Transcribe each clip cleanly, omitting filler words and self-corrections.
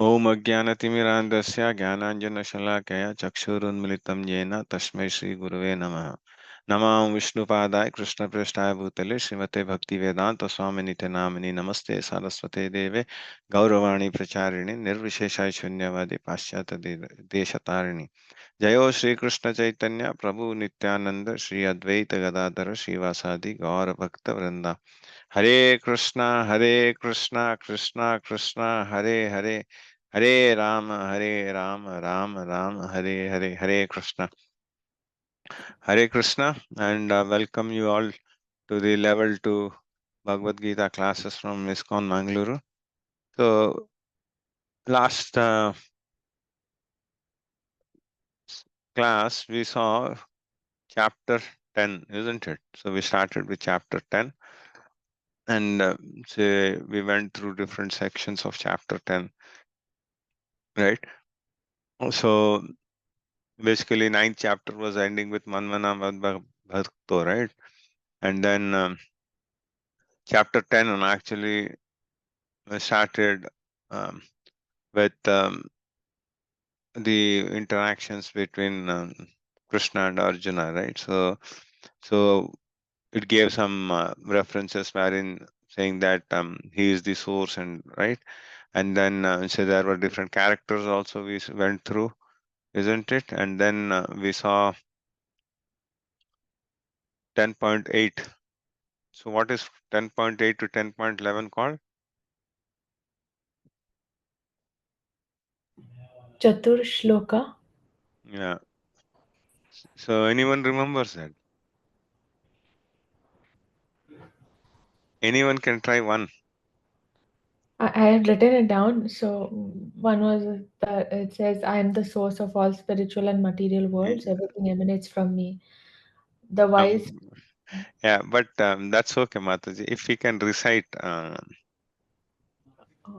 Om Ajnanatimirandasya Jnananjanashalakaya Chakshurunmilitam Yena Tasmai Shri Gurave Namaha. Namam Vishnupadaya Krishna Prasthaya Bhutale Srimate Bhakti Vedanta Swaminite Namini Namaste Saraswate Deve Gauravani Pracharini Nirvisheshai Shunyavadi Paschata Deshatarini. Jayo Shri Krishna Chaitanya Prabhu Nityananda Shri Advaita Gadadhara Shivasadi Gaura Bhakta Vrinda. Hare Krishna, Krishna Krishna, Hare Hare, Hare Rama, Rama Rama, Hare Hare, Hare Krishna. Hare Krishna, and welcome you all to the level 2 Bhagavad Gita classes from ISKCON Mangaluru. So, last class we saw chapter 10, isn't it? So, we started with chapter 10, and we went through different sections of chapter 10, right? So, basically, ninth chapter was ending with Manmana Bhakto, right? And then chapter 10 actually started um, with the interactions between Krishna and Arjuna, right? So it gave some references wherein saying that he is the source, and right, and then so there were different characters also we went through, isn't it? And then we saw 10.8. So what is 10.8 to 10.11 called? Chatur Shloka. Yeah. So anyone remembers that? Anyone can try one. I had written it down. So one was that it says, "I am the source of all spiritual and material worlds. Everything emanates from me." The wise. Um, yeah, but that's okay, Mataji. If we can recite,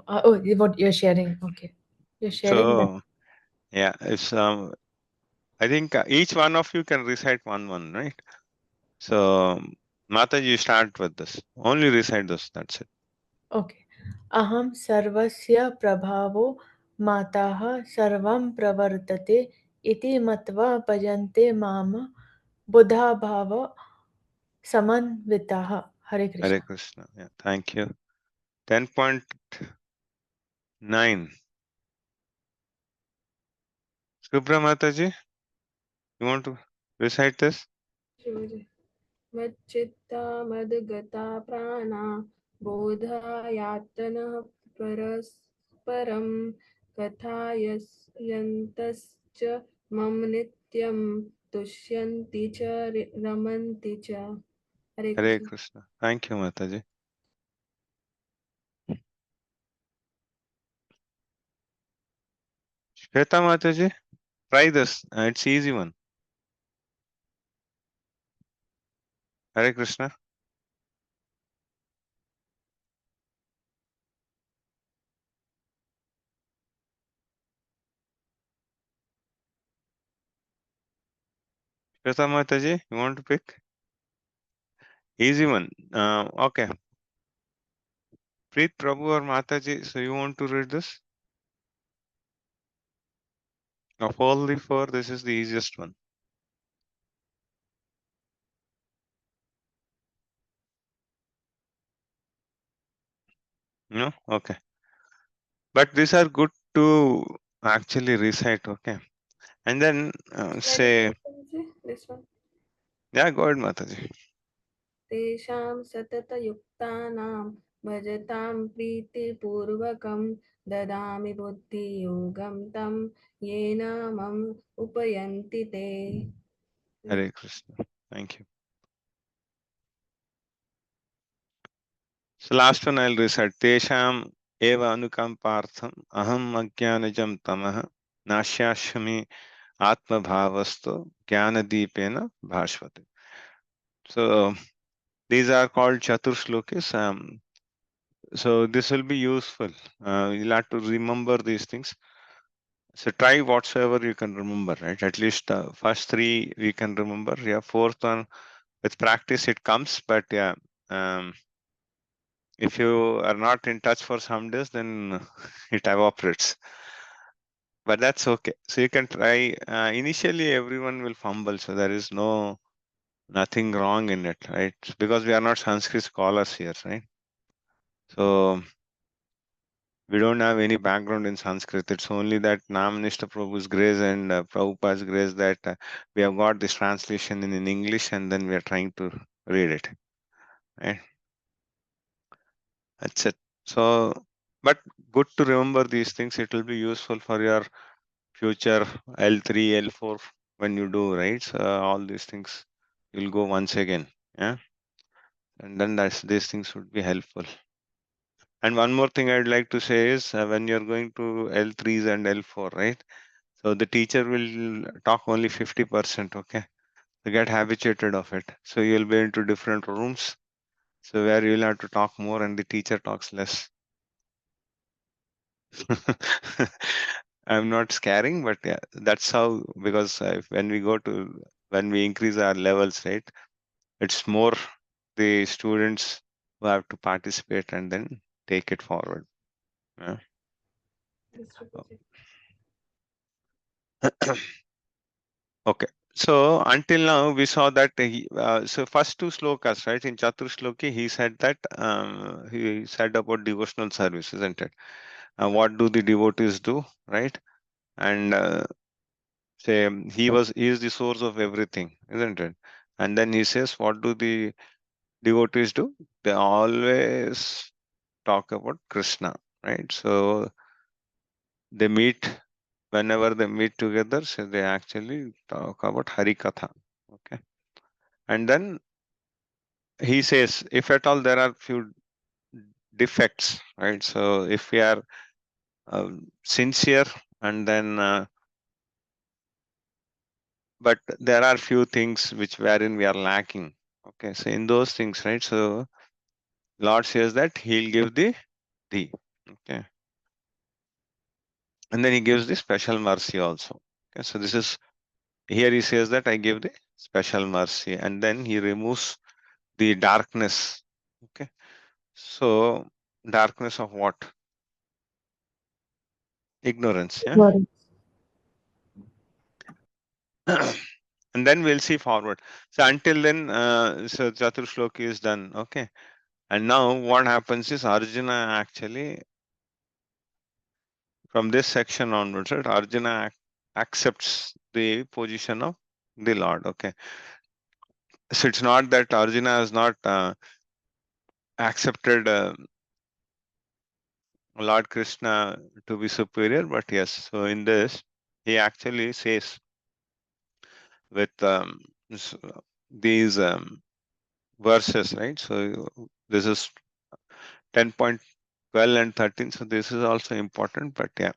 Oh, what you're sharing? Okay, you're sharing that. so yeah, it's I think each one of you can recite one, right? So Mataji, you start with this. Only recite this. That's it. Okay. Aham sarvasya prabhavo mataha sarvam pravartate iti matva bhajante mama buddha bhava samanvitaha. Hare Hare Krishna. Krishna. Yeah, thank you. 10.9. Subra Mataji, you want to recite this? Shivji मच्चित्ता मद्गता प्राणा बोधायातनः परस्परं कथायन्तश्च मम नित्यं तुष्यन्ति च रमन्ति च हरे Hare Krishna Krishna. Thank you, Mataji. Shweta Mataji, try this. It's easy one. Hare Krishna. Shweta Mataji, you want to pick? Easy one. Okay. Preet Prabhu or Mataji, so you want to read this? Of all the four, this is the easiest one. No? Okay. But these are good to actually recite, okay? And then say, this one yeah, go ahead, Mataji. तेषां सततयुक्तानां भजतां प्रीतिपूर्वकं ददामि बुद्धियोगं तं येन मम उपयन्ति ते Hare Krishna. Thank you. So last one I'll recite. Tesham eva anukampartham aham ajnanajam tamah nashyashami atma bhavasto jnanadipena bhashvate. So these are called chatur shlokis. So this will be useful. You'll have to remember these things. So try whatsoever you can remember, right? At least first three we can remember. Yeah, fourth one with practice it comes, but yeah, If you are not in touch for some days, then it evaporates. But that's okay. So you can try. Initially, everyone will fumble, so there is nothing wrong in it, right? Because we are not Sanskrit scholars here, right? So we don't have any background in Sanskrit. It's only that Namanishta Prabhu's grace and Prabhupada's grace that we have got this translation in English, and then we are trying to read it, right? That's it. So, but good to remember these things. It will be useful for your future L3, L4 when you do, right? So all these things will go once again, yeah. And then these things would be helpful. And one more thing I'd like to say is when you're going to L3s and L4, right? So the teacher will talk only 50%, okay? So get habituated of it. So you'll be into different rooms. So where you'll have to talk more and the teacher talks less. I'm not scaring, but yeah, that's how, because when we increase our levels, right? It's more the students who have to participate and then take it forward. Yeah. Okay. So until now we saw that so first two slokas, right? In Chatur Shloki, he said that he said about devotional service, isn't it? What do the devotees do, right? And say he is the source of everything, isn't it? And then he says, what do the devotees do? They always talk about Krishna, right? So they meet whenever they meet together, so they actually talk about Hari Katha. Okay. And then he says, if at all there are few defects, right? So if we are sincere and then but there are few things which wherein we are lacking. Okay, so in those things, right? So Lord says that he'll give the okay, and then he gives the special mercy also. Okay, so this is here he says that I give the special mercy, and then he removes the darkness. Okay, so darkness of what? Ignorance, yeah. Got it. And then we'll see forward. So until then, so Chatur Shloki is done. Okay, and now what happens is Arjuna actually, from this section onwards, right, Arjuna accepts the position of the Lord. Okay, so it's not that Arjuna has not accepted Lord Krishna to be superior, but yes, so in this he actually says with these verses, right? So this is 10.12 and 13. So this is also important, but yeah.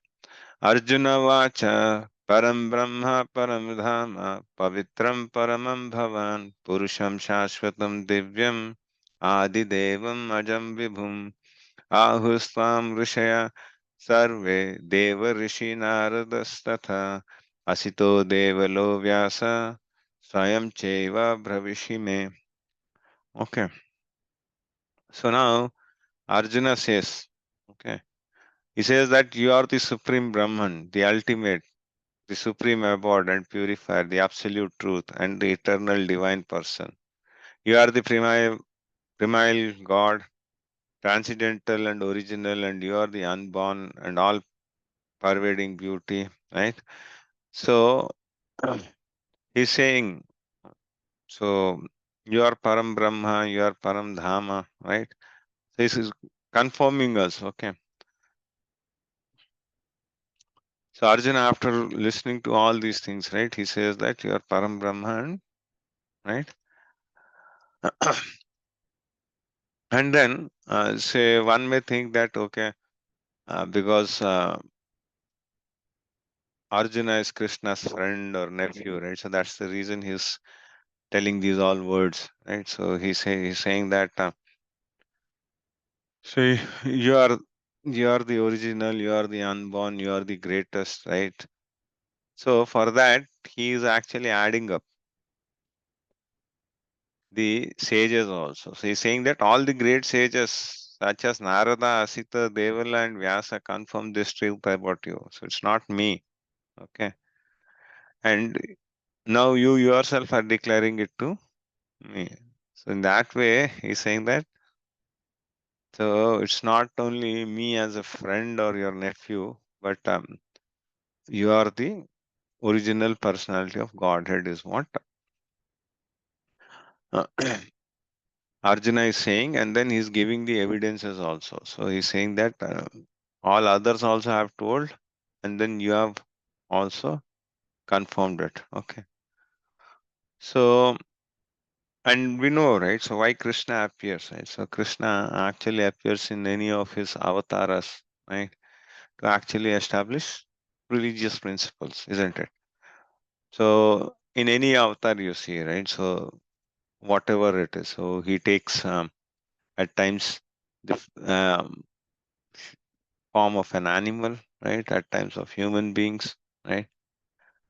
Arjuna vacha param brahma param dhama pavitram paramam bhavan purusham shashvatam divyam adi devam ajam vibhum ahustam rishaya sarve deva rishi naradastatha asito devalo vyasa swayam cheva bhavishime. Okay. So now Arjuna says, okay, he says that you are the supreme Brahman, the ultimate, the supreme abode and purifier, the absolute truth, and the eternal divine person. You are the primal God, transcendental and original, and you are the unborn and all pervading beauty, right? So he's saying, so you are Param Brahma, you are Param Dhama, right? This is confirming us, okay. So Arjuna, after listening to all these things, right, he says that you are Param Brahman, right? And then say one may think that okay, because Arjuna is Krishna's friend or nephew, right? So that's the reason he's telling these all words, right? So he's saying that so you are the original, you are the unborn, you are the greatest, right? So for that he is actually adding up the sages also. So he's saying that all the great sages such as Narada, Asita, Devala, and Vyasa confirm this truth about you. So it's not me. Okay. And now you yourself are declaring it to me. So in that way, he's saying that. So it's not only me as a friend or your nephew, but you are the original personality of Godhead, is what uh, Arjuna is saying, and then he's giving the evidences also. So he's saying that all others also have told, and then you have also confirmed it. Okay. So, and we know, right? So why Krishna appears, right? So Krishna actually appears in any of his avatars, right? To actually establish religious principles, isn't it? So in any avatar you see, right? So whatever it is, so he takes at times the form of an animal, right? At times of human beings, right?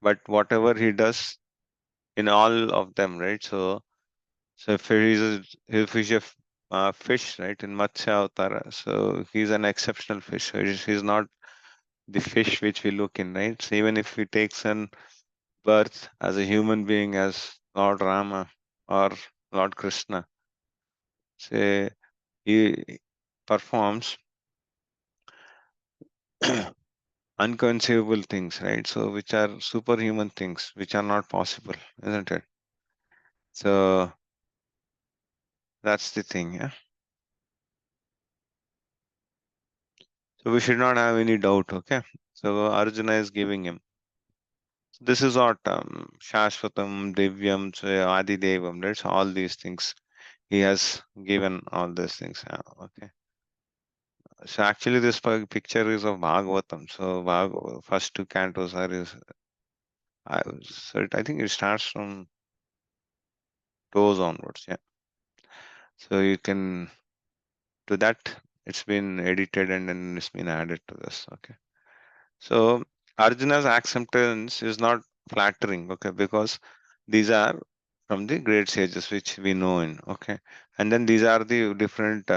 But whatever he does in all of them, right? So if he's a fish, right? In Matsya Avtara, so he's an exceptional fish. So he's not the fish which we look in, right? So even if he takes an birth as a human being, as Lord Rama or Lord Krishna, say he performs unconceivable things, right? So which are superhuman things, which are not possible, isn't it? So that's the thing, yeah. So we should not have any doubt, okay? So Arjuna is giving him. This is what Shashvatam, Divyam, so Adi Devam, right? So all these things. He has given all these things. Okay. So actually this picture is of Bhagavatam. So first two cantos are is I think it starts from toes onwards, yeah. So you can to that it's been edited and then it's been added to this. Okay. So Arjuna's acceptance is not flattering, okay, because these are from the great sages which we know in, okay, and then these are the different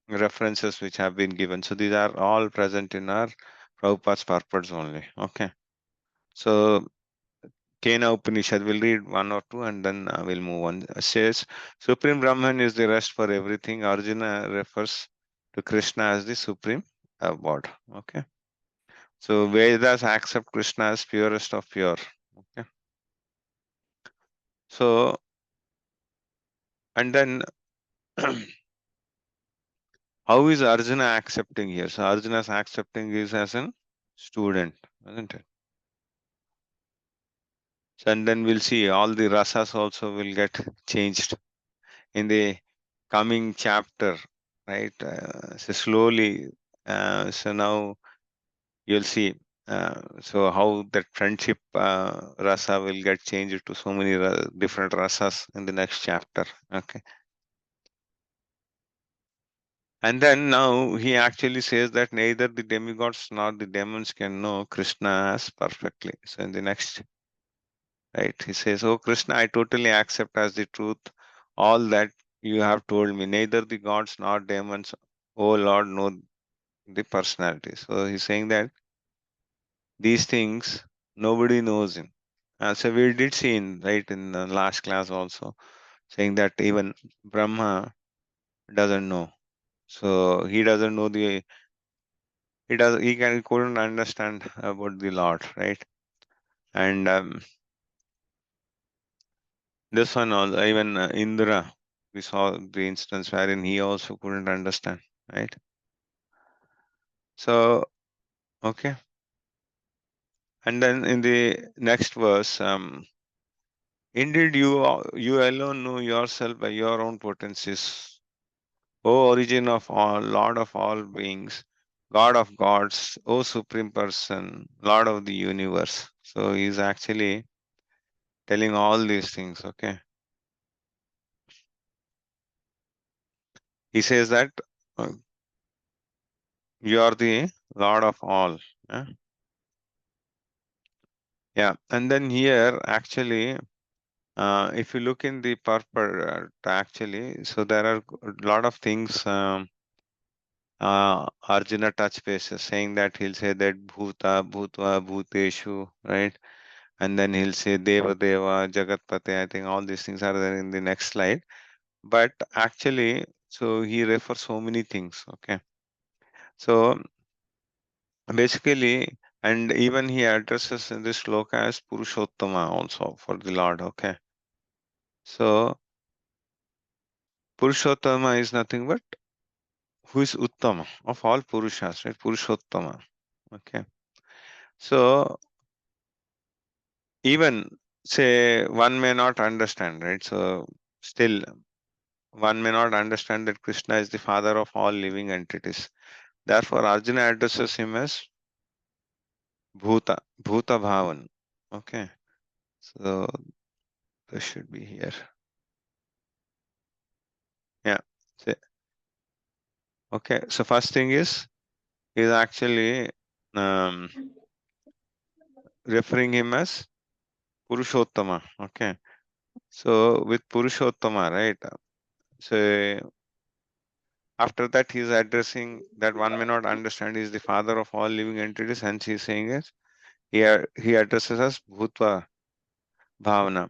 references which have been given. So these are all present in our Prabhupada's purports only, okay. So Kena Upanishad, we'll read one or two and then we'll move on. It says, Supreme Brahman is the rest for everything. Arjuna refers to Krishna as the Supreme God. Okay. So Vedas accept Krishna as purest of pure. Okay. So, and then how is Arjuna accepting here? So Arjuna's accepting is as a student, isn't it? So, and then we'll see all the rasas also will get changed in the coming chapter, right? So slowly, so now you'll see. So how that friendship rasa will get changed to so many different rasas in the next chapter. Okay. And then now he actually says that neither the demigods nor the demons can know Krishna as perfectly. So in the next, right, he says, "Oh Krishna, I totally accept as the truth all that you have told me. Neither the gods nor demons, oh Lord, know the personality." So he's saying that these things nobody knows him. So we did see in right in the last class also saying that even Brahma doesn't know. So he doesn't know the he couldn't understand about the Lord, right? And this one also even Indra, we saw the instance wherein he also couldn't understand, right? So okay, and then in the next verse, indeed you alone know yourself by your own potencies, O origin of all, Lord of all beings, God of gods, O Supreme Person, Lord of the universe. So he's actually telling all these things, okay? He says that uh, you are the Lord of all. Yeah? Yeah. And then here, actually, if you look in the purport, actually, so there are a lot of things Arjuna touch bases, saying that he'll say that Bhuta, Bhutva, Bhuteshu, right? And then he'll say Deva, Deva, Jagatpate. I think all these things are there in the next slide. But actually, so he refers so many things. Okay. So basically, and even he addresses in this sloka as Purushottama also for the Lord. Okay. So Purushottama is nothing but who is Uttama of all Purushas, right? Purushottama. Okay. So even say one may not understand, right? So still one may not understand that Krishna is the father of all living entities. Therefore, Arjuna addresses him as Bhuta, Bhuta Bhavan. Okay. So this should be here. Yeah. Okay. So first thing is actually um, referring him as Purushottama. Okay. So with Purushottama, right? So after that, he is addressing that one may not understand. He is the father of all living entities. Hence, he is saying it. He addresses us Bhutva Bhavana.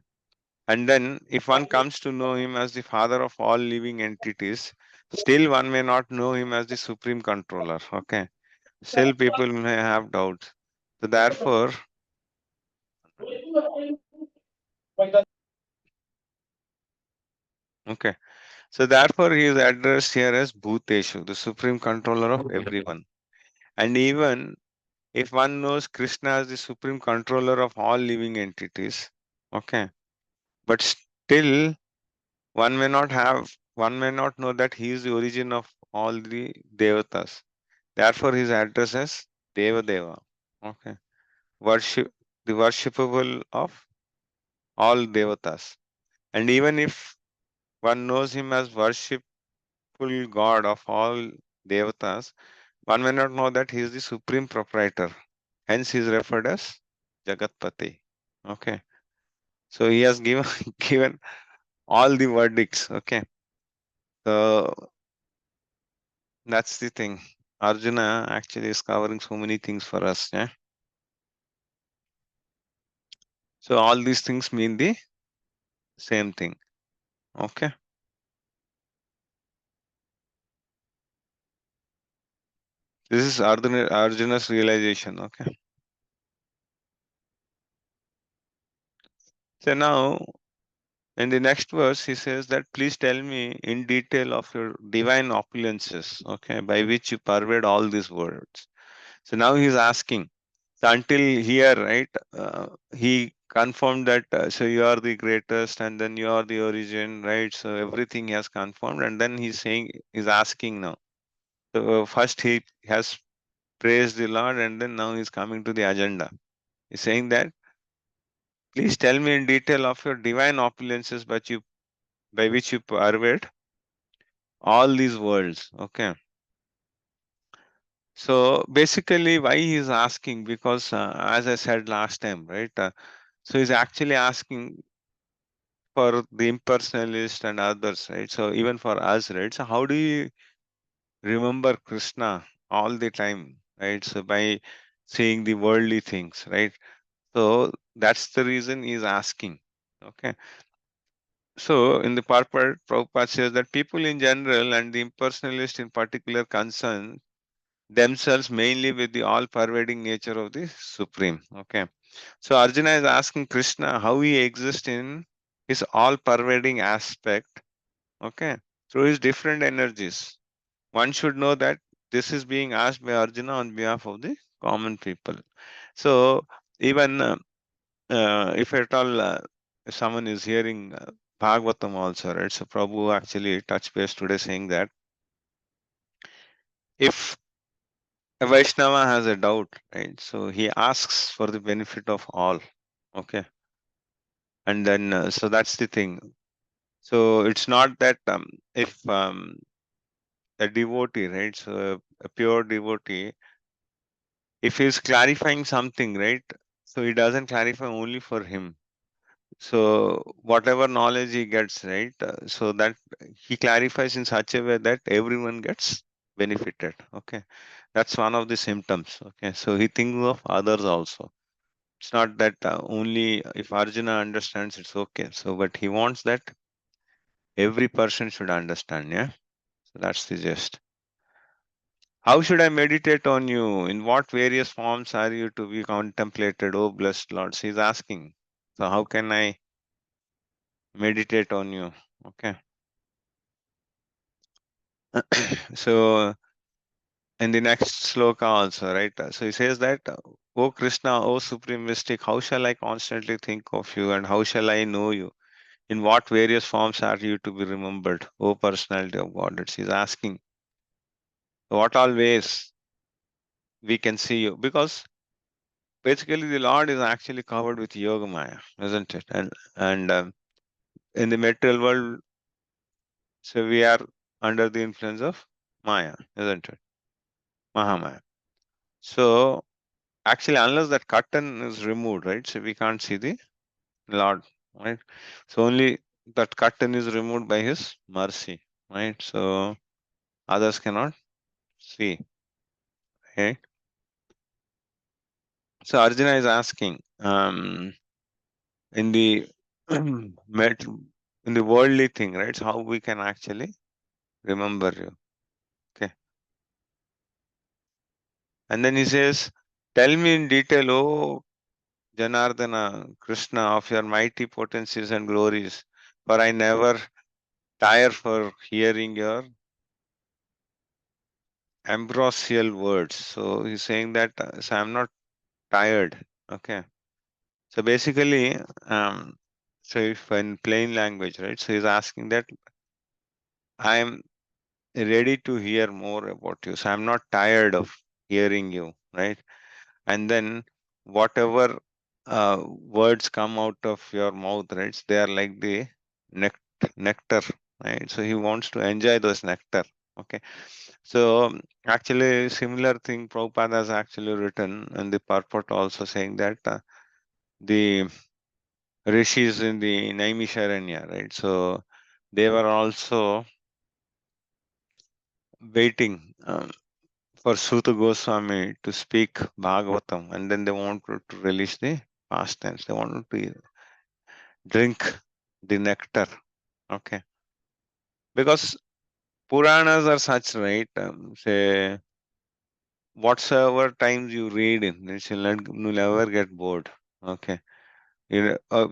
And then, if one comes to know him as the father of all living entities, still one may not know him as the supreme controller. Okay. Still, people may have doubts. So, therefore, okay. So, therefore, he is addressed here as Bhuteshu, the supreme controller of everyone. And even if one knows Krishna as the supreme controller of all living entities, okay, but still one may not know that he is the origin of all the devatas. Therefore, his address is Deva Deva. Okay, the worshipable of all devatas. And even if one knows him as worshipful god of all devatas, one may not know that he is the supreme proprietor. Hence, he is referred as Jagatpati. Okay. So he has given given all the verdicts. Okay. So that's the thing. Arjuna actually is covering so many things for us. Yeah. So all these things mean the same thing. Okay. This is Arjuna's realization. Okay. So now in the next verse, he says that please tell me in detail of your divine opulences, okay, by which you pervade all these words. So now he's asking. So until here, right, he confirmed that so you are the greatest and then you are the origin, right? So everything he has confirmed, and then he's asking now. So first he has praised the Lord, and then now he's coming to the agenda. He's saying that please tell me in detail of your divine opulences, by which you pervade all these worlds. Okay. So basically, why he is asking? Because as I said last time, right? So he's actually asking for the impersonalist and others, right? So even for us, right? So how do you remember Krishna all the time, right? So by seeing the worldly things, right? So that's the reason he's asking. Okay. So in the purport, Prabhupada says that people in general and the impersonalist in particular concern themselves mainly with the all-pervading nature of the Supreme. Okay. So Arjuna is asking Krishna how he exists in his all-pervading aspect, okay, through his different energies. One should know that this is being asked by Arjuna on behalf of the common people. So even if at all someone is hearing Bhagavatam also, right? So Prabhu actually touched base today saying that if a Vaishnava has a doubt, right? So he asks for the benefit of all. Okay. And then, so that's the thing. So it's not that if a devotee, right? So a pure devotee, if he's clarifying something, right? So he doesn't clarify only for him. So whatever knowledge he gets, right? So that he clarifies in such a way that everyone gets benefited. Okay, that's one of the symptoms. Okay, so he thinks of others also. It's not that only if Arjuna understands, it's okay. So, but he wants that every person should understand. Yeah, so that's the gist. How should I meditate on you? In what various forms are you to be contemplated, O blessed Lord? So he's asking. So how can I meditate on you? Okay. So in the next sloka also, right? So he says that, O Krishna, O Supreme Mystic, how shall I constantly think of you and how shall I know you? In what various forms are you to be remembered, O personality of God? He's asking. What all ways we can see you? Because basically the Lord is actually covered with yoga maya, isn't it? And in the material world, so we are under the influence of maya, isn't it? Mahamaya. So actually, unless that curtain is removed, right? So we can't see the Lord, right? So only that curtain is removed by His mercy, right? So others cannot see, right? So Arjuna is asking, in the in the worldly thing, right? So how we can actually remember you, okay? And then he says, "Tell me in detail, oh Janardana, Krishna, of your mighty potencies and glories, for I never tire for hearing your ambrosial words." So he's saying that, so I'm not tired. Okay. So basically, so if in plain language, right? So he's asking that I'm ready to hear more about you. So I'm not tired of hearing you, right? And then whatever words come out of your mouth, right? They are like the nectar, right? So he wants to enjoy those nectar. Okay. So actually, similar thing Prabhupada has actually written in the purport also saying that the rishis in the Naimisharanya, right? So they were also waiting for Suta Goswami to speak Bhagavatam, and then they wanted to release the pastimes. They wanted to drink the nectar. Okay, because Puranas are such, right? Say whatsoever times you read in, you'll never get bored. Okay,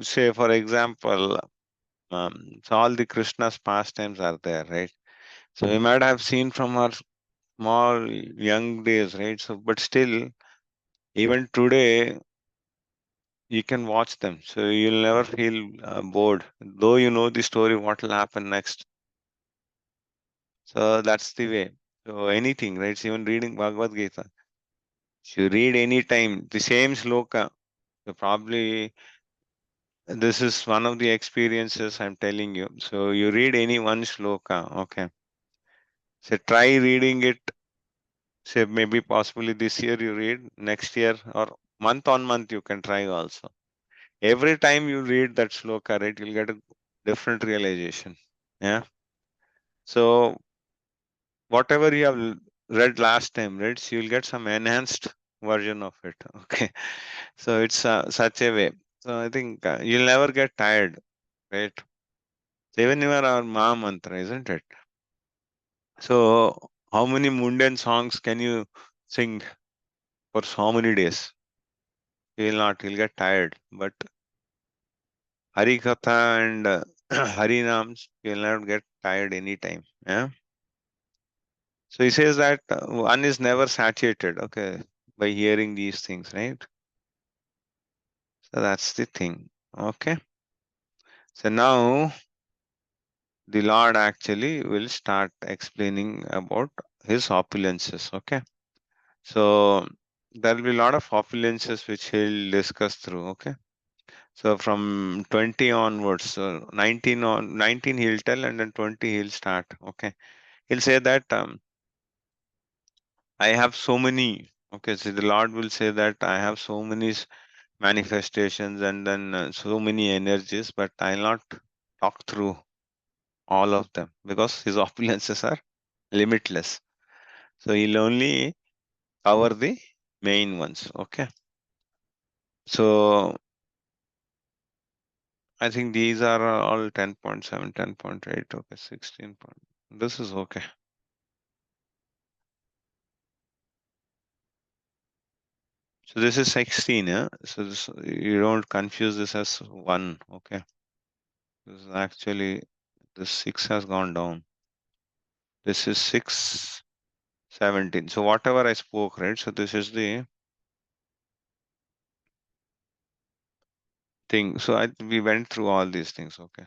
say for example, so all the Krishna's pastimes are there, right? So we might have seen from our small young days, right? So, but still, even today, you can watch them. So you'll never feel bored, though you know the story, what will happen next. So that's the way. So anything, right? So even reading Bhagavad-gita, if you read any time the same sloka, so probably this is one of the experiences I'm telling you. So you read any one sloka, okay? So try reading it. Say maybe possibly this year you read, next year or month on month you can try also. Every time you read that sloka, right, you'll get a different realization. Yeah. So whatever you have read last time, right, so you'll get some enhanced version of it. Okay. So it's such a way. So I think you'll never get tired, right? So even your our Ma mantra, isn't it? So how many mundane songs can you sing for so many days? You'll not, you'll get tired. But Hari Katha and Hari Nams, you'll not get tired anytime. Yeah. So he says that one is never satiated, okay, by hearing these things, right? So that's the thing. Okay. So now the Lord actually will start explaining about his opulences. Okay. So there will be a lot of opulences which he'll discuss through. Okay. So from 20 onwards, so 19 he'll tell, and then 20 he'll start. Okay. He'll say that I have so many. Okay. So the Lord will say that I have so many manifestations and then so many energies, but I'll not talk through all of them because his opulences are limitless. So he'll only cover the main ones. Okay. So I think these are all 10.7, 10.8. Okay, 16. This is okay. So this is 16. Yeah. So this, you don't confuse this as 1. Okay. This is actually, the 6 has gone down. This is 6, 17. So whatever I spoke, right? So this is the thing. So we went through all these things. Okay.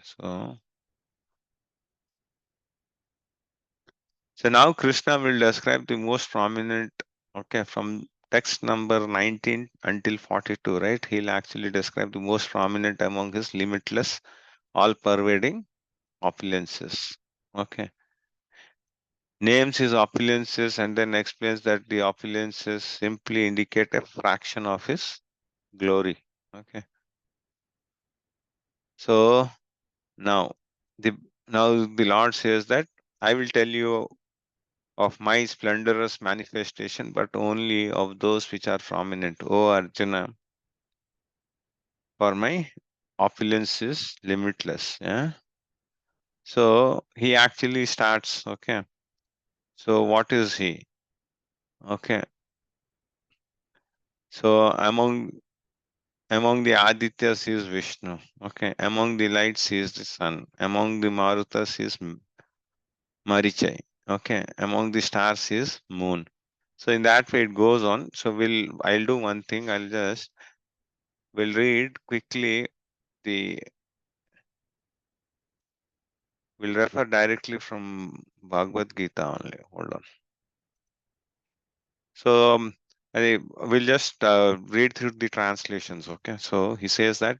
So now Krishna will describe the most prominent, okay, from text number 19 until 42, right? He'll actually describe the most prominent among his limitless, all pervading opulences. Okay. Names his opulences and then explains that the opulences simply indicate a fraction of his glory. Okay. So now the Lord says that I will tell you of my splendorous manifestation, but only of those which are prominent. O Arjuna, for my opulence is limitless. Yeah. So he actually starts. Okay. So what is he? Okay. So among the Adityas he is Vishnu. Okay. Among the lights he is the sun. Among the Marutas he is Marichai. Okay. Among the stars he is moon. So in that way it goes on. So I'll do one thing. We'll read quickly we'll refer directly from Bhagavadgita only. Hold on. So we'll just read through the translations. Okay. So he says that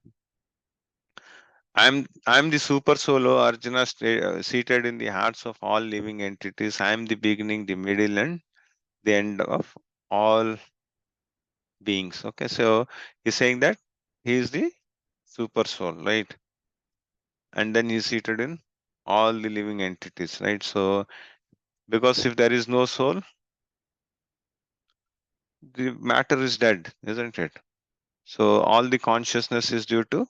I'm the super solo Arjuna seated in the hearts of all living entities. I am the beginning, the middle, and the end of all beings. Okay. So he's saying that he is the super soul, right? And then he's seated in all the living entities, right? So because if there is no soul, the matter is dead, isn't it? So all the consciousness is due to.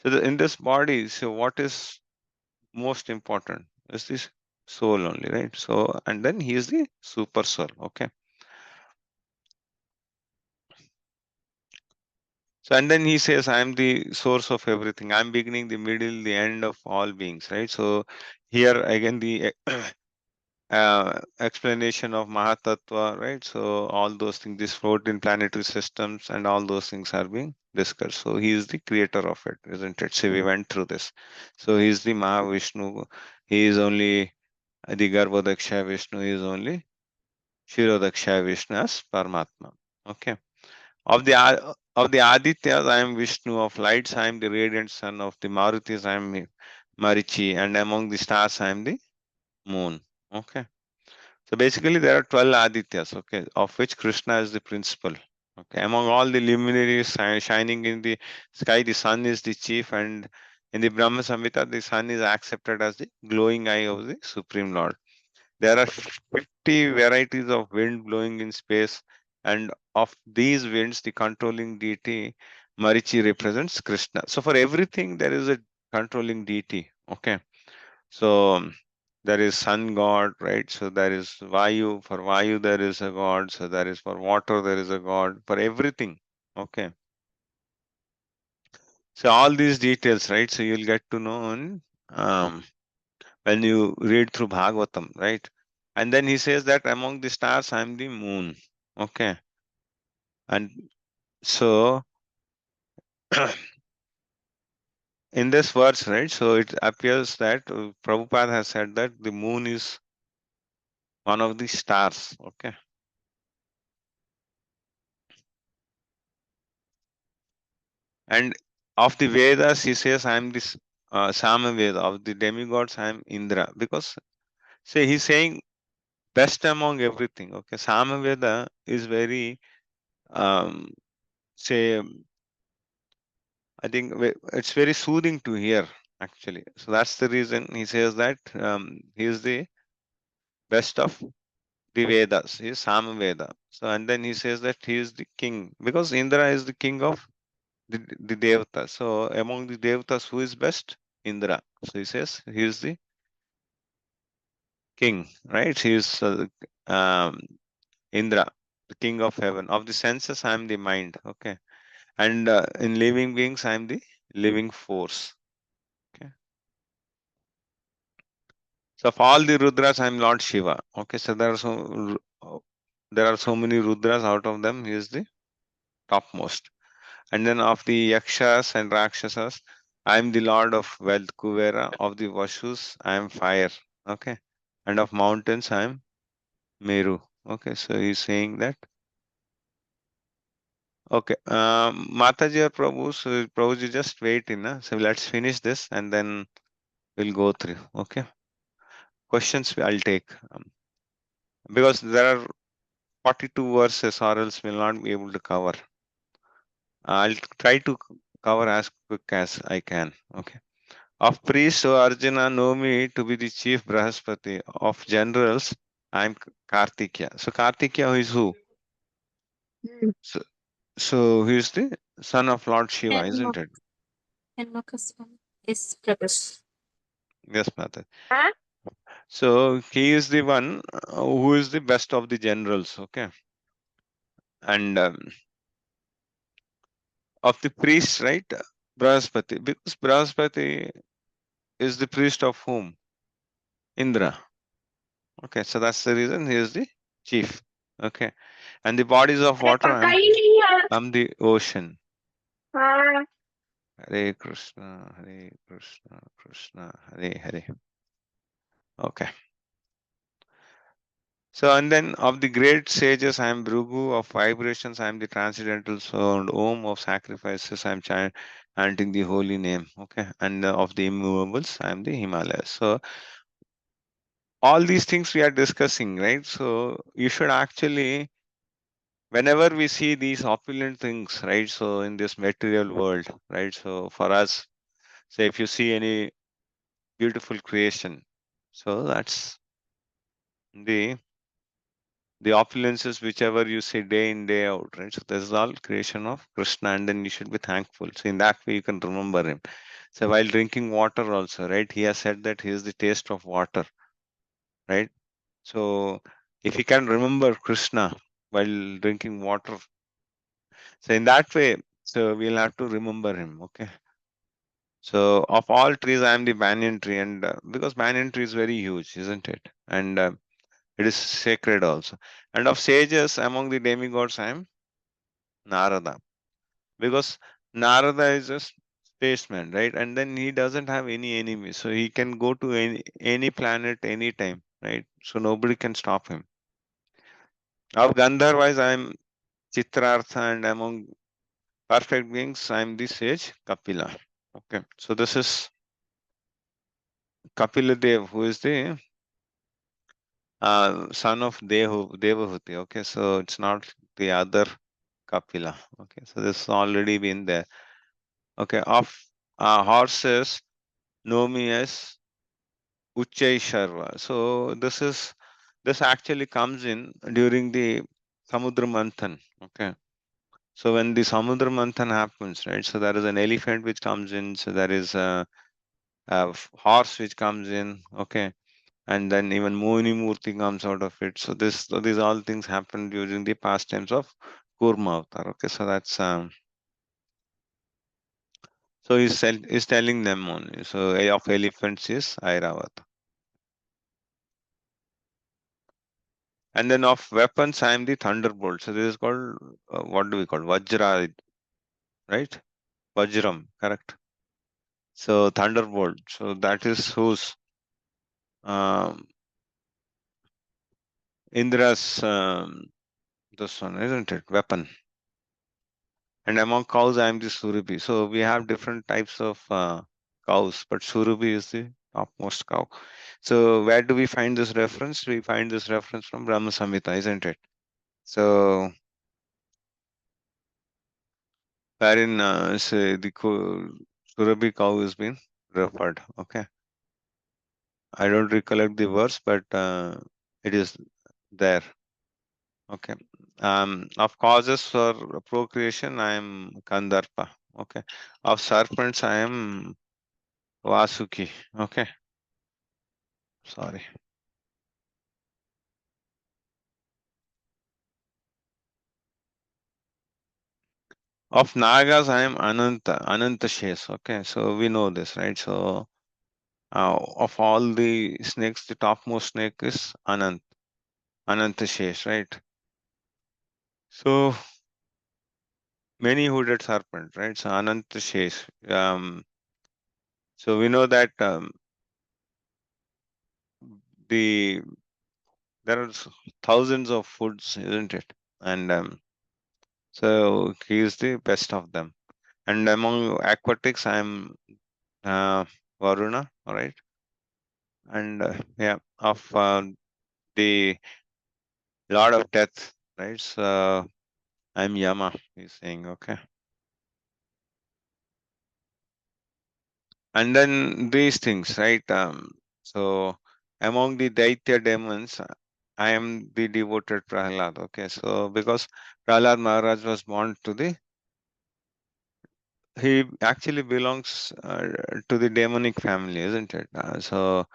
So in this body, so what is most important is this soul only, right? So and then he is the super soul. Okay. So and then he says, I am the source of everything. I'm beginning, the middle, the end of all beings, right? So here again the explanation of Mahatattva, right? So all those things, these 14 planetary systems and all those things are being discussed. So he is the creator of it, isn't it? So we went through this. So he is the Mahavishnu. He is only the Garbhodaksha Vishnu. He is only Shirodaksha Vishnu as Paramatma. Okay. Of the Adityas, I am Vishnu. Of lights, I am the radiant sun. Of the Marutis, I am Marichi. And among the stars, I am the moon. Okay. So basically, there are 12 Adityas, okay, of which Krishna is the principal. Okay, among all the luminaries shining in the sky, the sun is the chief, and in the Brahma Samhita, the sun is accepted as the glowing eye of the Supreme Lord. There are 50 varieties of wind blowing in space, and of these winds, the controlling deity Marichi represents Krishna. So for everything, there is a controlling deity. Okay. So there is sun god, right? So there is Vayu. For Vayu, there is a god. So there is for water, there is a god. For everything. Okay. So all these details, right? So you'll get to know um, when you read through Bhagavatam, right? And then he says that among the stars, I'm the moon. Okay. And so in this verse, right? So it appears that Prabhupada has said that the moon is one of the stars. Okay. And of the Vedas, he says, I am this Samaveda. Of the demigods, I am Indra. Because, say, he's saying best among everything. Okay. Samaveda is very, um, say, I think it's very soothing to hear, actually. So that's the reason he says that he is the best of the Vedas. He is Samaveda. So, and then he says that he is the king because Indra is the king of the Devatas. So, among the Devatas, who is best? Indra. So, he says he is the king, right? He is um, Indra, the king of heaven. Of the senses, I am the mind. Okay. And in living beings, I am the living force. Okay. So, of all the Rudras, I am Lord Shiva. Okay. So, there are so many Rudras. Out of them, he is the topmost. And then of the Yakshas and Rakshasas, I am the Lord of wealth, Kuvera. Of the Vashus, I am fire. Okay. And of mountains, I am Meru. Okay. So he's saying that. Okay. Mataji or Prabhu, so Prabhuji, just wait in. So let's finish this and then we'll go through. Okay. Questions I'll take. Because there are 42 verses or else we'll not be able to cover. I'll try to cover as quick as I can. Okay. Of priests, so Arjuna know me to be the chief Brahaspati. Of generals, I'm Kartikya. So Kartikya is who? So, so he is the son of Lord Shiva, isn't it? Is Prakash. Yes, Mata. So he is the one who is the best of the generals. Okay. And of the priests, right? Brahaspati. Because Brahaspati is the priest of whom? Indra. Okay. So that's the reason he is the chief. Okay. And the bodies of water, I'm the ocean. Hare Krishna, Hare Krishna, Krishna, Hare Hare. Okay. So, and then of the great sages, I am Bhrigu. Of vibrations, I am the transcendental sound. Om of sacrifices, I am chanting the holy name. Okay. And of the immovables, I am the Himalayas. So, all these things we are discussing, right? So, you should actually, whenever we see these opulent things, right? So, in this material world, right? So, for us, say if you see any beautiful creation, so that's the opulences whichever you see day in day out, right? So this is all creation of Krishna, and then you should be thankful. So in that way you can remember him. So while drinking water also, right, he has said that he is the taste of water, right? So if you can remember Krishna while drinking water, so in that way, so we'll have to remember him. Okay. So of all trees, I am the banyan tree, and because banyan tree is very huge, isn't it? And it is sacred also. And of sages among the demigods, I am Narada. Because Narada is a spaceman, right? And then he doesn't have any enemies. So he can go to any planet anytime, right? So nobody can stop him. Of Gandharvas, I am Chitrartha, and among perfect beings, I am the sage Kapila. Okay. So this is Kapila Dev, who is the son of Devahuti. Okay. So it's not the other Kapila. Okay, so this has already been there. Okay, of horses, know me as Uchai Sharva. So this actually comes in during the Samudra Manthan. Okay, so when the Samudra Manthan happens, right? So there is an elephant which comes in. So there is a horse which comes in. Okay, and then even Mohini Murti comes out of it. So these all things happen during the pastimes of Kurma Avatar. Okay, so that's so he's telling them only. So A of elephants is Airavata. And then of weapons, I am the thunderbolt. So this is called, what do we call? Vajra, right? Vajram, correct? So thunderbolt. So that is whose Indra's this one, isn't it? Weapon. And among cows, I am the Surabhi. So we have different types of cows, but Surabhi is the topmost cow. So where do we find this reference? We find this reference from Brahma Samhita, isn't it? So wherein say the Surabhi cow has been referred. Okay, I don't recollect the verse, but it is there. Okay. Of causes for procreation, I am Kandarpa. Okay. Of serpents, I am Vasuki. Okay. Sorry. Of Nagas, I am Ananta Shes. Okay. So we know this, right? So of all the snakes, the topmost snake is Ananta Shesh, right? So many hooded serpent, right? So Ananta Shesh. So we know that the there are thousands of foods, isn't it? And so he is the best of them. And among aquatics, I'm uh, Varuna, all right? And yeah, of the Lord of Death, right? So I'm Yama, he's saying, okay. And then these things, right? So among the Daitya demons, I am the devoted Prahlad, okay? So because Prahlad Maharaj was born to he actually belongs to the demonic family, isn't it? So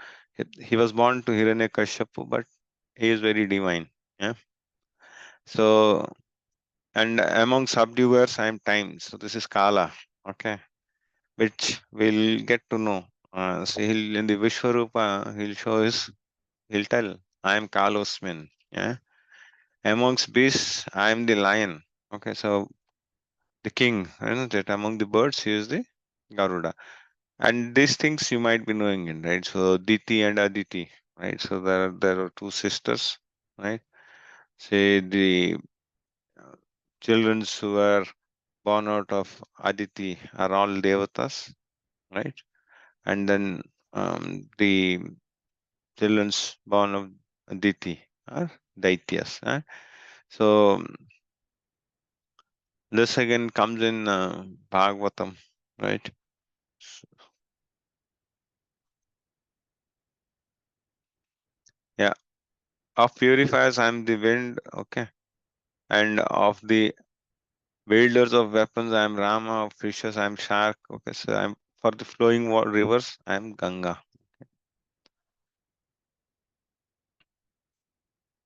he was born to Hiranyakashipu, but he is very divine. Yeah. So and among subduers, I am time. So this is Kala. Okay, which we'll get to know. So he'll in the Vishwarupa, he'll show his. He'll tell, I am Kalosmin. Yeah. Amongst beasts, I am the lion. Okay, so the king, isn't it? Among the birds, he is the Garuda. And these things you might be knowing in, right? So Diti and Aditi, right? So there are two sisters, right? Say the uh, children who are born out of Aditi are all devatas, right? And then the children born of Aditi are daityas. Right? So this again comes in Bhagavatam, right? Yeah. Of purifiers, I'm the wind, okay, and of the wielders of weapons, I am Rama. Of fishes, I am shark. Okay, so I'm for the flowing rivers, I am Ganga.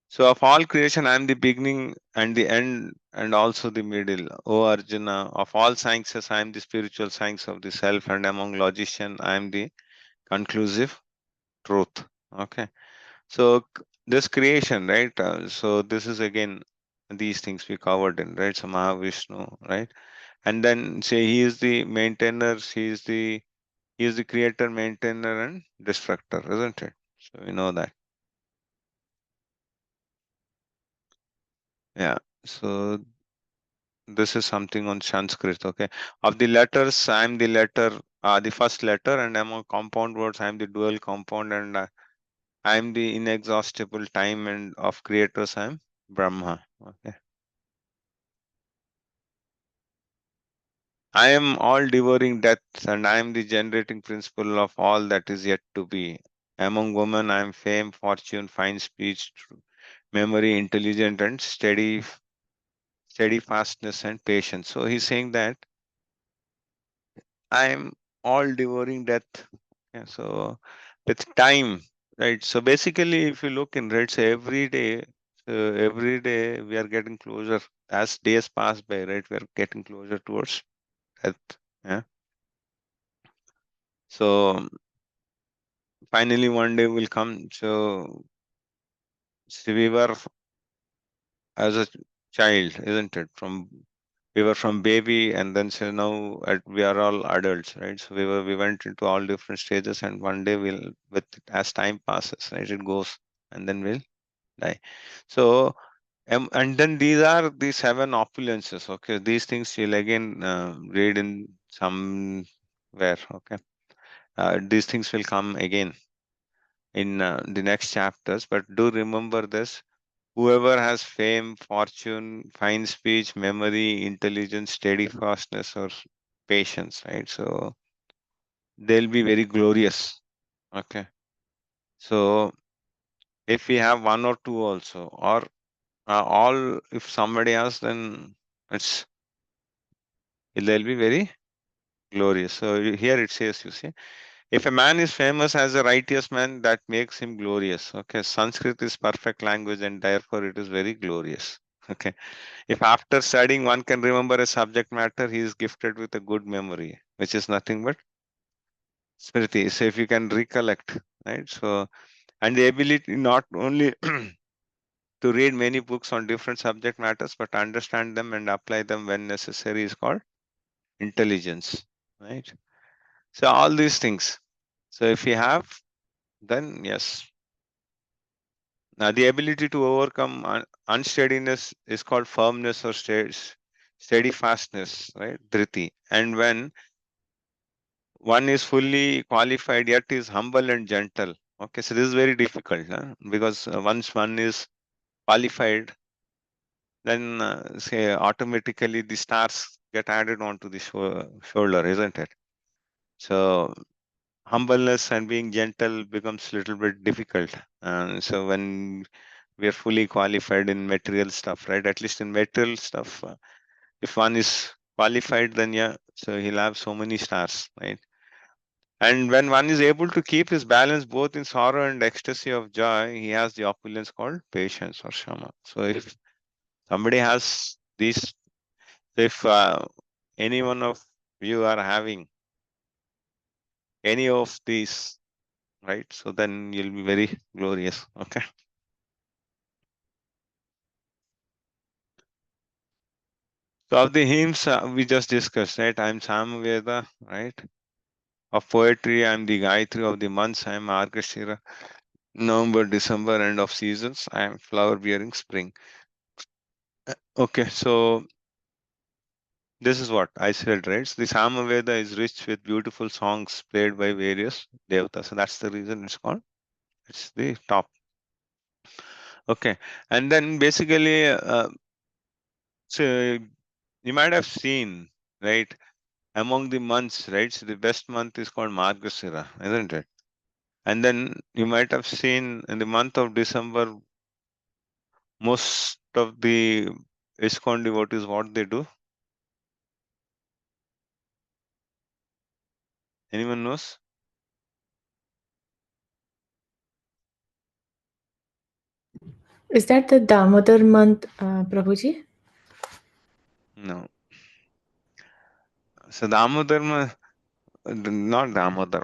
So of all creation, I am the beginning and the end, and also the middle. O Arjuna, of all sciences, I am the spiritual science of the self, and among logicians, I am the conclusive truth. Okay, so this creation, right? So this is again these things we covered in, right? So Mahavishnu, right? And then say he is the maintainer, he is the creator, maintainer, and destructor, isn't it? So we know that. Yeah. So this is something on Sanskrit. Okay. Of the letters, I am the letter, the first letter, and among compound words, I am the dual compound, and I am the inexhaustible time, and of creators, I am Brahma. Okay. I am all devouring death, and I am the generating principle of all that is yet to be. Among women, I am fame, fortune, fine speech, memory, intelligent, and steadfastness and patience. So he's saying that I am all devouring death. Yeah, so with time, right? So basically, if you look in, right, so every day we are getting closer as days pass by, right? We are getting closer towards death. Yeah. So finally, one day will come. So we were as a child, isn't it? We were from baby, and then so now we are all adults, right? So we went into all different stages, and one day we'll with as time passes, right, it goes, and then we'll die. So and then these are the seven opulences. Okay, these things you'll again read in somewhere. Okay, these things will come again in the next chapters, but do remember this: whoever has fame, fortune, fine speech, memory, intelligence, steadfastness, or patience, right? So they'll be very glorious. Okay. So If we have one or two also, or all, if somebody has, then they'll be very glorious. So here it says, you see, if a man is famous as a righteous man, that makes him glorious. Okay, Sanskrit is perfect language and therefore it is very glorious. Okay, if after studying one can remember a subject matter, he is gifted with a good memory, which is nothing but smriti. So if you can recollect, right? So, and the ability not only to read many books on different subject matters, but understand them and apply them when necessary is called intelligence, right? So all these things. So if you have, then yes. Now the ability to overcome unsteadiness is called firmness or steady fastness, right? Dhriti. And when one is fully qualified yet is humble and gentle. Okay, so this is very difficult, huh? Because once one is qualified, then say automatically the stars get added onto the shoulder, isn't it? So humbleness and being gentle becomes a little bit difficult. And so when we are fully qualified in material stuff, right? At least in material stuff, if one is qualified, then yeah, so he'll have so many stars, right? And when one is able to keep his balance both in sorrow and ecstasy of joy, he has the opulence called patience or shama. So if somebody has these, if any one of you are having any of these, right? So then you'll be very glorious. Okay. So of the hymns we just discussed, right? I'm Samaveda, right? Of poetry, I'm the Gayatri. Of the months, I'm Argashira. November, December, and of seasons, I am flower bearing spring. Okay, so this is what I said, right? So the Samaveda is rich with beautiful songs played by various devatas. So that's the reason it's called. It's the top. Okay, and then basically, so you might have seen, right? Among the months, right? So the best month is called Margasira, isn't it? And then you might have seen in the month of December, most of the ISKCON devotees, what they do. Anyone knows? Is that the Damodar month, Prabhuji? No. So Damodar, not Damodar.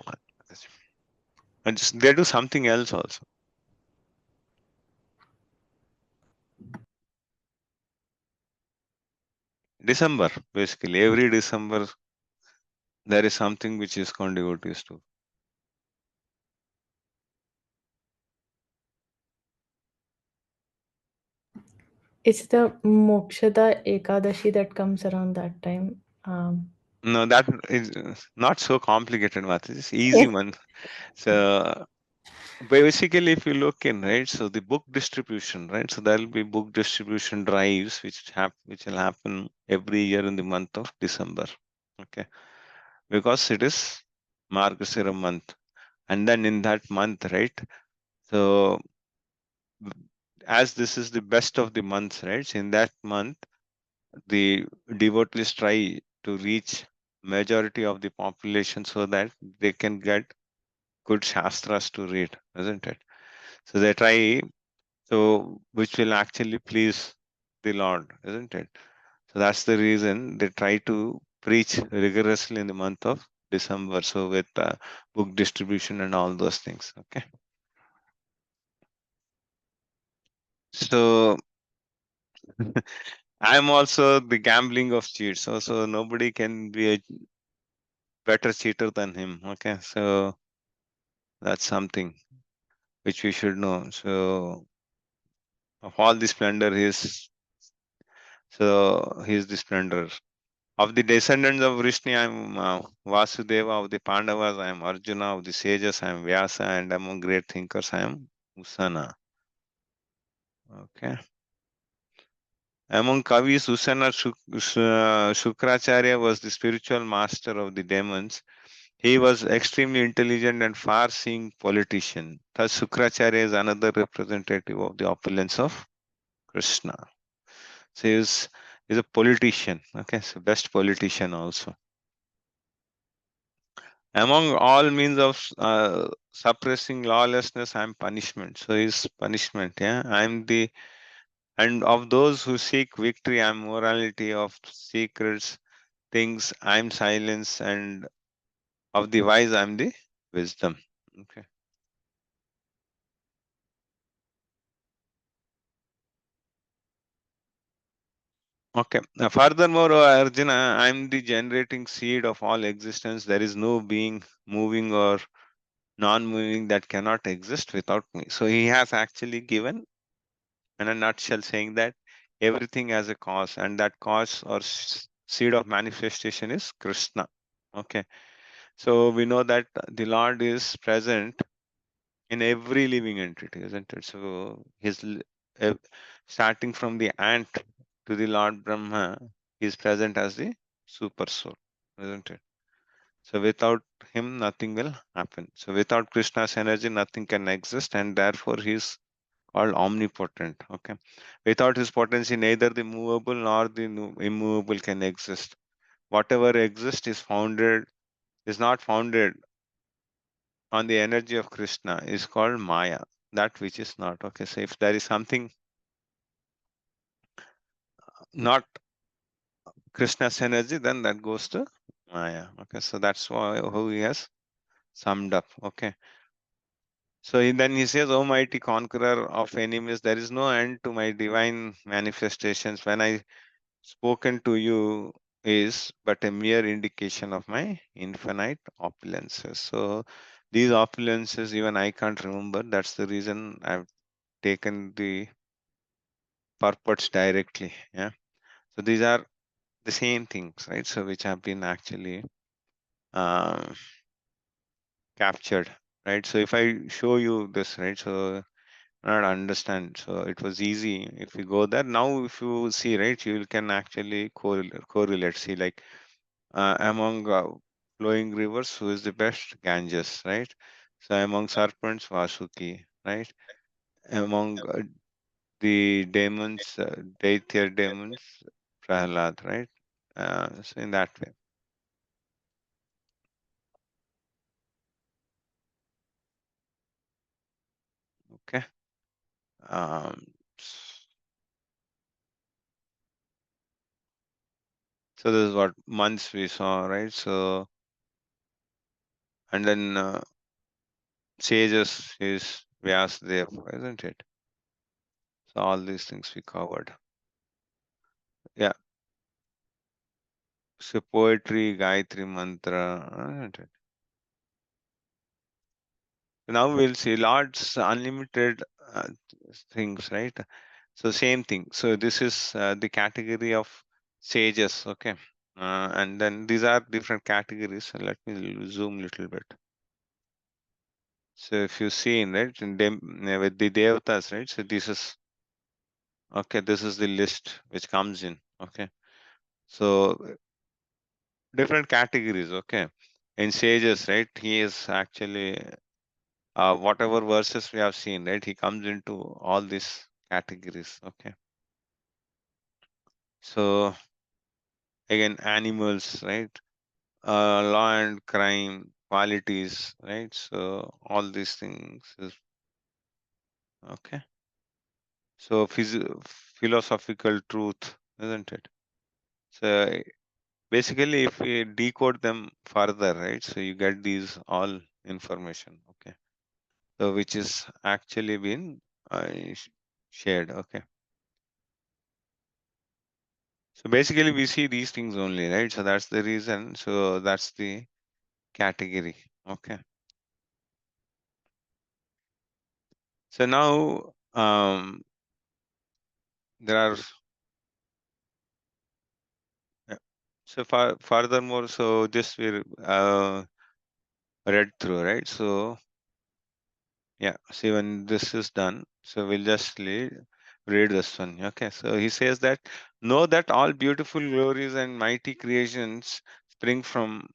They do something else also. December, basically. Every December, there is something which ISKCON devotees do. It's the Mokshada Ekadashi that comes around that time. No, that is not so complicated, Mati. It's easy one. So basically, if you look in, right, so the book distribution, right, so there will be book distribution drives which will happen every year in the month of December. Okay, because it is Margasira month, and then in that month, right, so as this is the best of the months, right, so in that month the devotees try to reach majority of the population so that they can get good shastras to read, isn't it? So they try, so which will actually please the Lord, isn't it? So that's the reason they try to preach rigorously in the month of December. So with book distribution and all those things. Okay. So I'm also the gambling of cheats. So nobody can be a better cheater than him. Okay. So that's something which we should know. So of all the splendor, he's the splendor. Of the descendants of Vrishni, I am Vasudeva. Of the Pandavas, I am Arjuna. Of the sages, I am Vyasa. And among great thinkers, I am Usana. Okay. Among Kavis, Usana Shukracharya was the spiritual master of the demons. He was extremely intelligent and far-seeing politician. Thus, Shukracharya is another representative of the opulence of Krishna. So he's a politician. Okay, so best politician also. Among all means of suppressing lawlessness, I am punishment. So he's punishment. Yeah, I am the and of those who seek victory, I am morality. Of secrets things, I am silence, and of the wise, I am the wisdom. Okay. Okay. Now, furthermore, O Arjuna, I am the generating seed of all existence. There is no being moving or non-moving that cannot exist without me. So he has actually given, in a nutshell, saying that everything has a cause, and that cause or seed of manifestation is Krishna. Okay. So we know that the Lord is present in every living entity, isn't it? So uh, starting from the ant to the Lord Brahma, he is present as the super soul, isn't it? So without him, nothing will happen. So without Krishna's energy, nothing can exist, and therefore he is called omnipotent. Okay, without his potency, neither the movable nor the immovable can exist. Whatever exists is not founded on the energy of Krishna, is called Maya, that which is not. Okay, so if there is something not Krishna's energy, then that goes to Maya. Okay, so that's how he has summed up. Okay, so then he says, "O mighty conqueror of enemies, there is no end to my divine manifestations. When I spoken to you is but a mere indication of my infinite opulences." So these opulences, even I can't remember. That's the reason I've taken the purports directly. Yeah. So these are the same things, right? So which have been actually uh, captured, right? So if I show you this, right? So not understand. So it was easy if you go there. Now, if you see, right, you can actually correlate. See, like among flowing rivers, who is the best? Ganges, right? So among serpents, Vasuki, right? Among the demons, Daitya demons, Prahlad, right? So in that way. Okay. Um, so this is what months we saw, right? So, and then sages is Vyasadeva, isn't it? So all these things we covered. Yeah. So poetry, Gayatri mantra, isn't it? Now we'll see Lord's unlimited things, right? So same thing. So this is the category of sages, okay? And then these are different categories. So let me zoom a little bit. So if you see, right, in them, with the devatas, right? So this is okay. This is the list which comes in. Okay. So different categories. Okay. In sages, right? He is actually whatever verses we have seen, right? He comes into all these categories. Okay. So again, animals, right? Law and crime, qualities, right? So all these things is okay. So philosophical truth, isn't it? So basically, if we decode them further, right? So you get these all information, okay? So which is actually been shared, okay? So basically, we see these things only, right? So that's the reason. So that's the category, okay? So now there are yeah. So furthermore, so this we read through, right? So yeah, see when this is done, so we'll just read this one. Okay, so he says that know that all beautiful glories and mighty creations spring from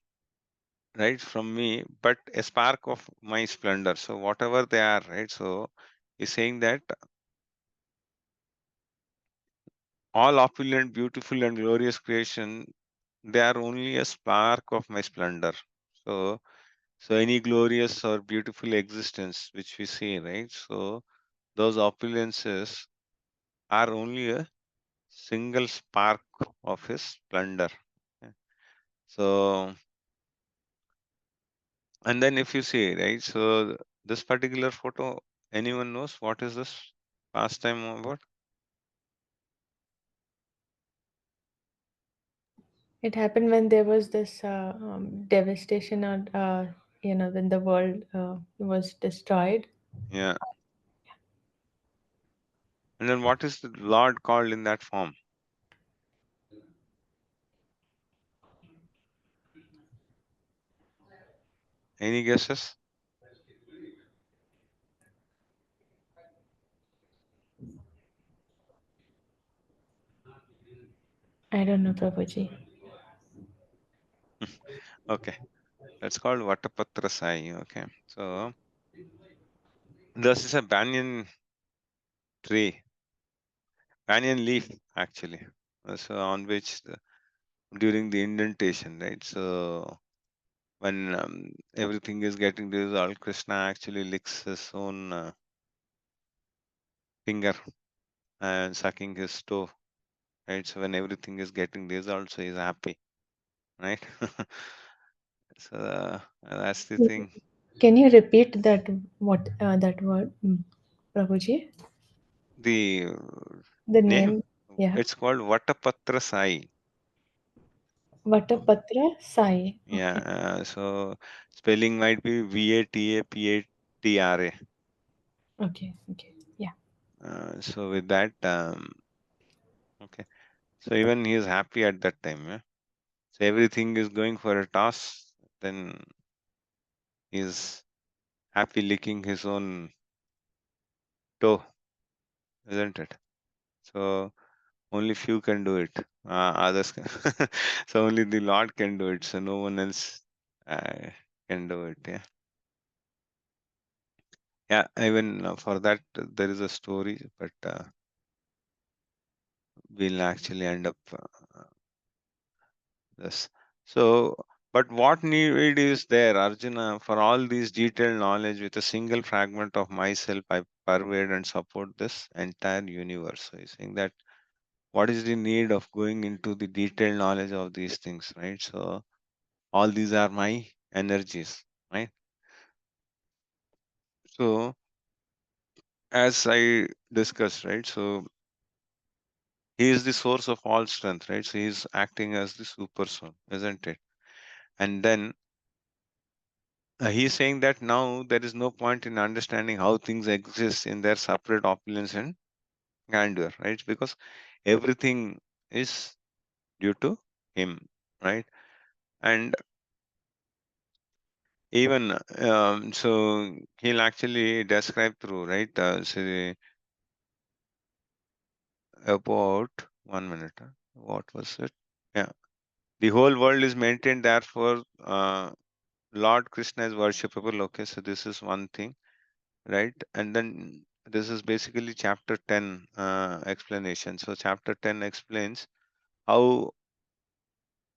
right, from me, but a spark of my splendor. So whatever they are, right? So he's saying that all opulent, beautiful, and glorious creation, they are only a spark of my splendor. So, so any glorious or beautiful existence which we see, right? So those opulences are only a single spark of his splendor. Yeah. So, and then if you see, right? So this particular photo, anyone knows what is this pastime about? It happened when there was this devastation, or when the world was destroyed. Yeah. And then what is the Lord called in that form? Any guesses? I don't know, Prabhuji. Okay, that's called Vatapatra Sai. Okay, so this is a banyan tree, banyan leaf actually. So on which during the indentation, right? So when everything is getting dissolved, Krishna actually licks his own finger and sucking his toe, right? So when everything is getting dissolved, so he's happy, right? So that's the thing. Can you repeat that word, Prabhuji? The The name, name, yeah. it's called Vatapatra Sai. Vatapatra Sai. Yeah, Okay. so spelling might be Vatapatra. Okay. Okay. Yeah. So with that, okay. So even he is happy at that time. Yeah? So everything is going for a toss. Then he's happy licking his own toe, isn't it? So only few can do it. Others can. So only the Lord can do it. So no one else can do it. Yeah. Yeah. Even for that, there is a story, but we'll actually end up this. So, but what need is there, Arjuna, for all these detailed knowledge with a single fragment of myself, I pervade and support this entire universe. So he's saying that what is the need of going into the detailed knowledge of these things, right? So all these are my energies, right? So as I discussed, right? So he is the source of all strength, right? So he's acting as the super soul, isn't it? And then he's saying that now there is no point in understanding how things exist in their separate opulence and grandeur, right? Because everything is due to him, right? And even so, he'll actually describe through, right? Say about 1 minute. What was it? Yeah, the whole world is maintained, therefore, Lord Krishna is worshipable. Okay, so this is one thing, right? And then this is basically chapter 10 explanation. So chapter 10 explains how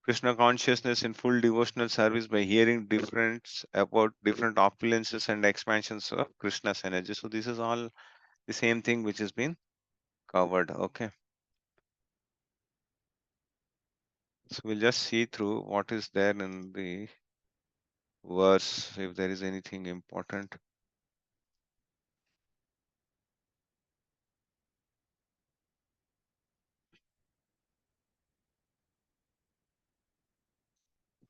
Krishna consciousness in full devotional service by hearing different about different opulences and expansions of Krishna's energy. So this is all the same thing which has been covered. Okay, so we'll just see through what is there in the verse, if there is anything important.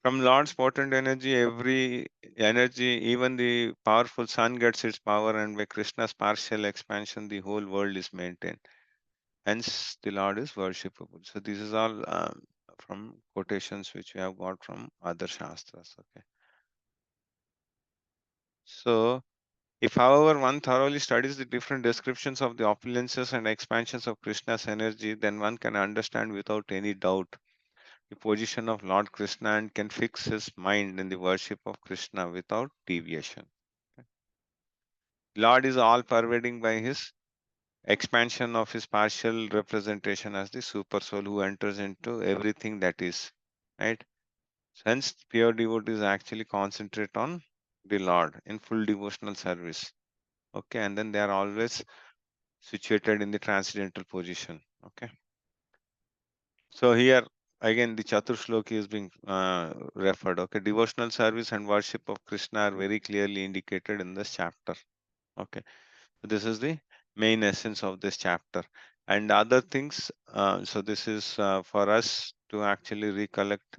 From Lord's potent energy, every energy, even the powerful sun gets its power, and by Krishna's partial expansion, the whole world is maintained. Hence, the Lord is worshipable. So, this is all from quotations which we have got from other Shastras. Okay. So, if, however, one thoroughly studies the different descriptions of the opulences and expansions of Krishna's energy, then one can understand without any doubt the position of Lord Krishna and can fix his mind in the worship of Krishna without deviation. Lord is all pervading by his expansion of his partial representation as the super soul who enters into everything that is, right? Hence, pure devotees actually concentrate on the Lord in full devotional service. Okay, and then they are always situated in the transcendental position. Okay, so here again the Chatur Shloki is being referred. Okay, devotional service and worship of Krishna are very clearly indicated in this chapter. Okay, so this is the main essence of this chapter, and other things. So this is for us to actually recollect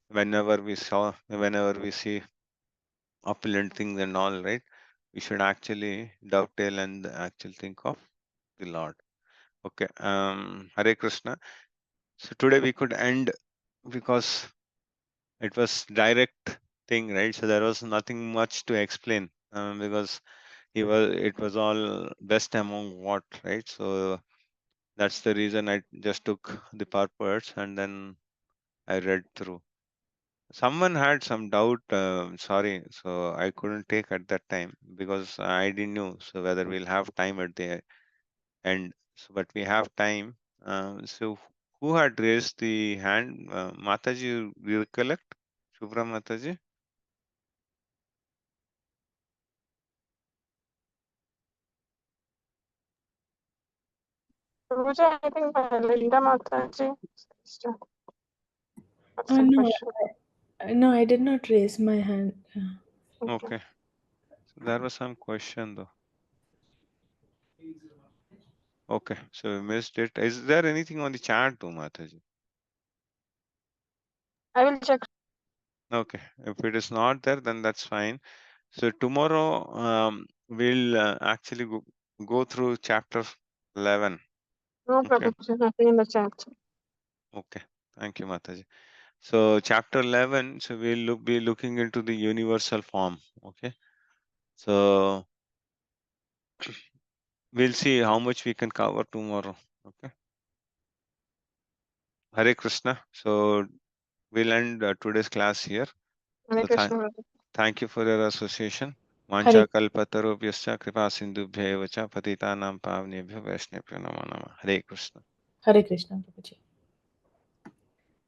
whenever we see opulent things and all, right? We should actually dovetail and actually think of the Lord. Okay, Hare Krishna. So today we could end because it was direct thing, right? So there was nothing much to explain because it was all best among what, right? So that's the reason I just took the purports and then I read through. Someone had some doubt, sorry, so I couldn't take at that time because I didn't know so whether we'll have time at the end. So, but we have time. So, who had raised the hand? Mataji, you recollect? Shubhra Mataji? Puja, I think Linda Mataji. That's some No, question. no, I did not raise my hand. Okay. Okay. So, there was some question though. Okay, so we missed it. Is there anything on the chat too, Mataji? I will check. Okay, if it is not there, then that's fine. So tomorrow we'll actually go through chapter 11. No Okay. Prabhuji, nothing in the chat. Okay. Thank you, Mataji. So chapter 11, so we'll be looking into the universal form. Okay. So we'll see how much we can cover tomorrow. Okay. Hare Krishna. So we'll end today's class here. Hare So Krishna, Prabhuji. thank you for your association. Hare Vancha kalpatarubhyascha kripa sindhubhya evacha patitanam pavnebhyo vaishnebhyo namo namah. Hare Krishna. Hare Krishna, Prabhuji.